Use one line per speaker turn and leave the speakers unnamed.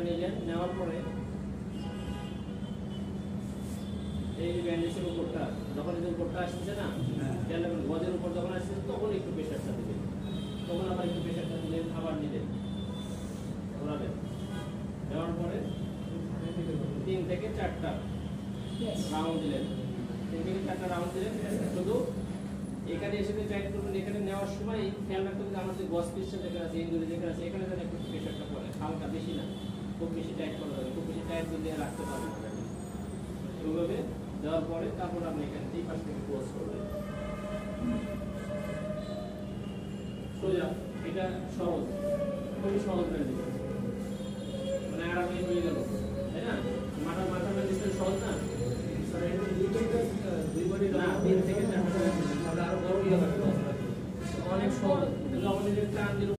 নিলেন, নেওয়ার পরে এই যে ব্যান্ডেজের উপরটা যখন এই উপরটা আসছে না, গজের উপর যখন আসছে তখন একটু প্রেশারটা দিলেন, তখন আবার একটু প্রেশারটা দিলেন, আবার নিলেন, ঘোরাবেন। দেওয়ার পরে 3 থেকে 4টা রাউন্ড দিলেন, 3 থেকে 4টা রাউন্ড দিলেন। শুধু এখানে এসে টাইট করবেন। এখানে নেওয়ার সময় খেয়াল রাখতে হবে আমার যে গজ পিসটা যেখানে আছে, ইঞ্জুরি যেখানে আছে, এখানে যেন একটু প্রেশারটা পড়ে, হালকা, বেশি না, খুব বেশি টাইট করা যাবে, খুব বেশি টাইট দিয়ে রাখতে পারবেন না। ওইভাবে দেওয়ার পরে তারপর আপনি এখানে এই পাশ থেকে ক্লোজ করবেন সোজা। এটা সহজ, খুবই সহজ ব্যান্ডেজ, মানে আরামে হয়ে গেল, তাই না? মাথার ব্যান্ডেজটা সহজ না? না, 3 থেকে 4টা আরো বড় ইয়ে হবে, অনেক সহজ। লবণের টান দিল